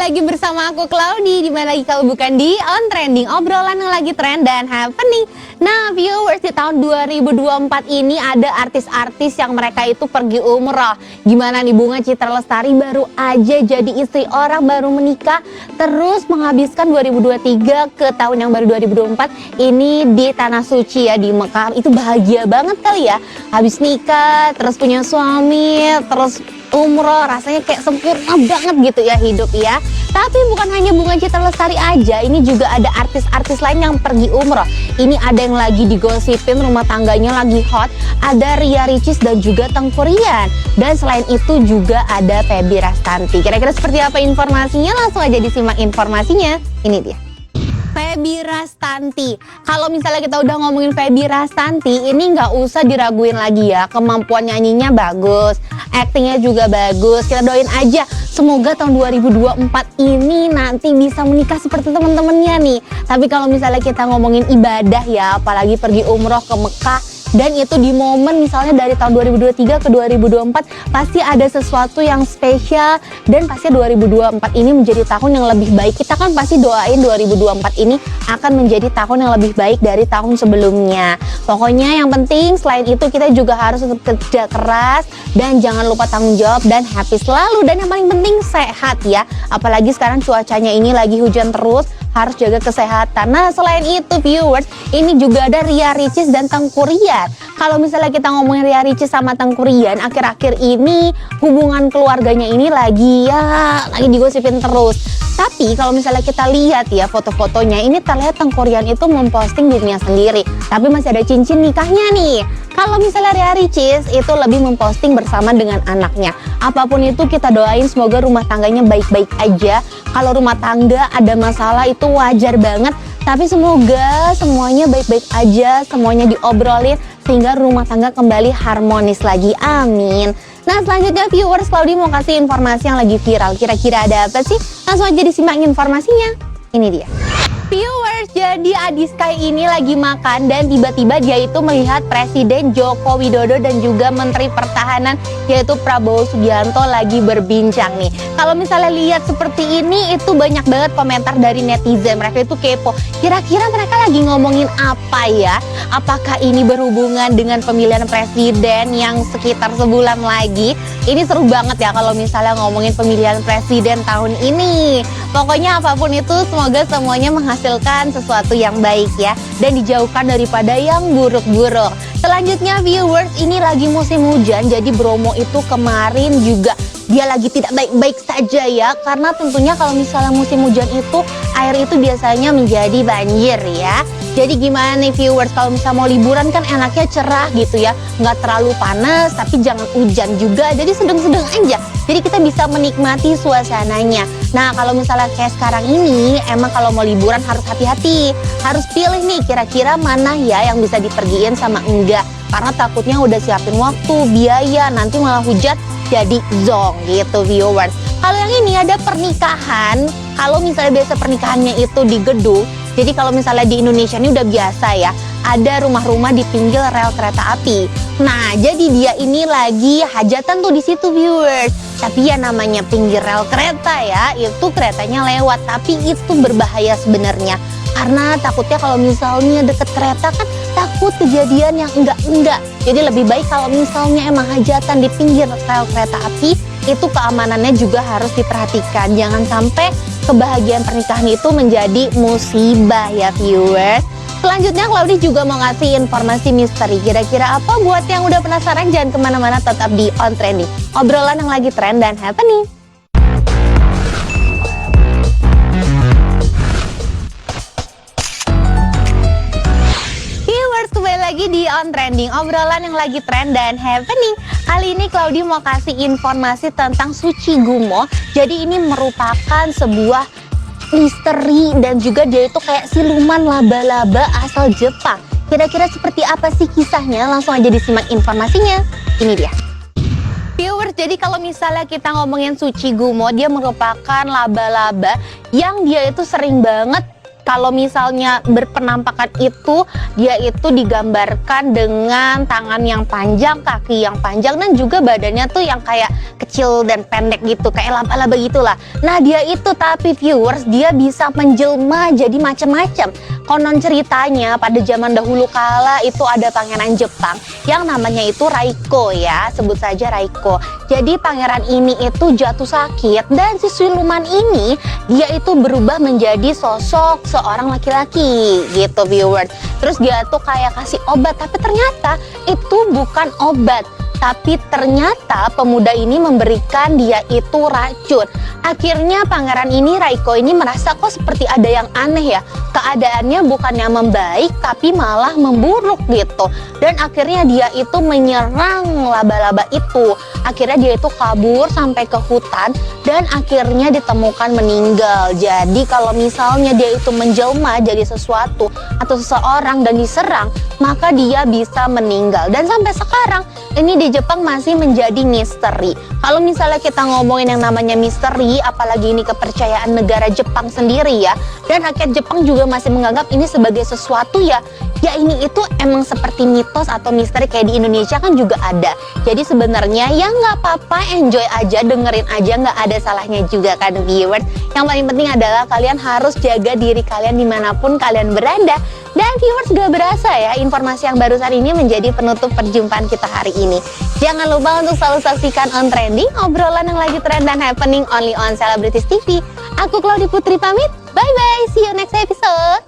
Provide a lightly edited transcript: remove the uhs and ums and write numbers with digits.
lagi bersama aku Claudi. Di mana lagi kalau bukan di On Trending, obrolan yang lagi trend dan happening. Nah, viewers, di tahun 2024 ini ada artis-artis yang mereka itu pergi umroh. Gimana nih, Bunga Citra Lestari baru aja jadi istri orang, baru menikah, terus menghabiskan 2023 ke tahun yang baru 2024 ini di Tanah Suci ya, di Mekah. Itu bahagia banget kali ya, habis nikah, terus punya suami, terus umroh, rasanya kayak sempurna banget gitu ya hidup ya. Tapi bukan hanya Bunga Citra Lestari aja, ini juga ada artis-artis lain yang pergi umroh. Ini ada yang lagi digosipin, rumah tangganya lagi hot, ada Ria Ricis dan juga Teuku Ryan. Dan selain itu juga ada Febi Rastanti. Kira-kira seperti apa informasinya? Langsung aja disimak informasinya. Ini dia, Febi Rastanti. Kalau misalnya kita udah ngomongin Febi Rastanti, ini nggak usah diraguin lagi ya. Kemampuan nyanyinya bagus, aktingnya juga bagus. Kita doain aja, semoga tahun 2024 ini nanti bisa menikah seperti teman-temannya nih. Tapi kalau misalnya kita ngomongin ibadah ya, apalagi pergi umroh ke Mekah, dan itu di momen misalnya dari tahun 2023 ke 2024 pasti ada sesuatu yang spesial, dan pasti 2024 ini menjadi tahun yang lebih baik. Kita kan pasti doain 2024 ini akan menjadi tahun yang lebih baik dari tahun sebelumnya. Pokoknya yang penting selain itu kita juga harus tetap kerja keras dan jangan lupa tanggung jawab dan happy selalu. Dan yang paling penting sehat ya, apalagi sekarang cuacanya ini lagi hujan terus, harus jaga kesehatan. Nah, selain itu viewers, ini juga ada Ria Ricis dan Teuku Ryan. Kalau misalnya kita ngomongin Ria Ricis sama Teuku Ryan, akhir-akhir ini hubungan keluarganya ini lagi digosipin terus. Tapi kalau misalnya kita lihat ya foto-fotonya, ini terlihat Teuku Ryan itu memposting dirinya sendiri, tapi masih ada cincin nikahnya nih. Kalau misalnya Ria Ricis itu lebih memposting bersama dengan anaknya. Apapun itu kita doain semoga rumah tangganya baik-baik aja. Kalau rumah tangga ada masalah itu wajar banget, tapi semoga semuanya baik-baik aja, semuanya diobrolin sehingga rumah tangga kembali harmonis lagi. Amin. Nah, selanjutnya viewers, Claudi mau kasih informasi yang lagi viral. Kira-kira ada apa sih? Langsung aja disimak informasinya. Ini dia. Viewers, jadi Adiskai ini lagi makan dan tiba-tiba dia itu melihat Presiden Joko Widodo dan juga Menteri Pertahanan yaitu Prabowo Subianto lagi berbincang nih. Kalau misalnya lihat seperti ini, itu banyak banget komentar dari netizen. Mereka itu kepo, kira-kira mereka lagi ngomongin apa ya? Apakah ini berhubungan dengan pemilihan presiden yang sekitar sebulan lagi? Ini seru banget ya kalau misalnya ngomongin pemilihan presiden tahun ini. Pokoknya apapun itu semoga semuanya menghasilkan sesuatu yang baik ya, dan dijauhkan daripada yang buruk-buruk. Selanjutnya viewers, ini lagi musim hujan, jadi Bromo itu kemarin juga dia lagi tidak baik-baik saja ya, karena tentunya kalau misalnya musim hujan itu air itu biasanya menjadi banjir ya. Jadi gimana nih viewers, kalau misalnya mau liburan kan enaknya cerah gitu ya, nggak terlalu panas tapi jangan hujan juga, jadi sedang-sedang aja. Jadi kita bisa menikmati suasananya. Nah, kalau misalnya kayak sekarang ini, emang kalau mau liburan harus hati-hati, harus pilih nih kira-kira mana ya yang bisa dipergiin sama enggak, karena takutnya udah siapin waktu, biaya, nanti malah hujan jadi zonk gitu viewers. Kalau yang ini ada pernikahan, kalau misalnya biasa pernikahannya itu di gedung, jadi kalau misalnya di Indonesia ini udah biasa ya, ada rumah-rumah di pinggir rel kereta api. Nah, jadi dia ini lagi hajatan tuh di situ viewers. Tapi ya namanya pinggir rel kereta ya, itu keretanya lewat, tapi itu berbahaya sebenarnya. Karena takutnya kalau misalnya deket kereta kan takut kejadian yang enggak-enggak. Jadi lebih baik kalau misalnya emang hajatan di pinggir rel kereta api, itu keamanannya juga harus diperhatikan. Jangan sampai kebahagiaan pernikahan itu menjadi musibah ya viewers. Selanjutnya Claudi juga mau ngasih informasi misteri. Kira-kira apa? Buat yang udah penasaran jangan kemana-mana, tetap di On Trending, obrolan yang lagi trend dan happening. Viewers, kembali lagi di On Trending, obrolan yang lagi trend dan happening. Kali ini Claudi mau kasih informasi tentang Suci Gumo. Jadi ini merupakan sebuah misteri dan juga dia itu kayak siluman laba-laba asal Jepang. Kira-kira seperti apa sih kisahnya? Langsung aja disimak informasinya. Ini dia. Viewers, jadi kalau misalnya kita ngomongin Suci Gumo, dia merupakan laba-laba yang dia itu sering banget kalau misalnya berpenampakan itu, dia itu digambarkan dengan tangan yang panjang, kaki yang panjang, dan juga badannya tuh yang kayak kecil dan pendek gitu, kayak laba-laba gitulah. Nah dia itu, tapi viewers, dia bisa menjelma jadi macam-macam. Konon ceritanya pada zaman dahulu kala itu ada pangeran Jepang yang namanya itu Raiko ya, sebut saja Raiko. Jadi pangeran ini itu jatuh sakit, dan si siluman ini dia itu berubah menjadi sosok seorang laki-laki gitu viewers. Terus dia tuh kayak kasih obat, tapi ternyata itu bukan obat, tapi ternyata pemuda ini memberikan dia itu racun. Akhirnya pangeran ini, Raiko ini, merasa kok seperti ada yang aneh ya. Keadaannya bukannya membaik tapi malah memburuk gitu. Dan akhirnya dia itu menyerang laba-laba itu. Akhirnya dia itu kabur sampai ke hutan dan akhirnya ditemukan meninggal. Jadi kalau misalnya dia itu menjelma jadi sesuatu atau seseorang dan diserang, maka dia bisa meninggal. Dan sampai sekarang ini di Jepang masih menjadi misteri. Kalau misalnya kita ngomongin yang namanya misteri, apalagi ini kepercayaan negara Jepang sendiri ya, dan rakyat Jepang juga masih menganggap ini sebagai sesuatu ya ini itu emang seperti mitos atau misteri kayak di Indonesia kan juga ada. Jadi sebenarnya ya nggak apa-apa, enjoy aja, dengerin aja, nggak ada salahnya juga kan viewers. Yang paling penting adalah kalian harus jaga diri kalian dimanapun kalian berada. Dan viewers, gak berasa ya, informasi yang barusan ini menjadi penutup perjumpaan kita hari ini. Jangan lupa untuk selalu saksikan On Trending, obrolan yang lagi trend dan happening only on Celebrities TV. Aku Claudia Putri pamit, bye-bye, see you next episode.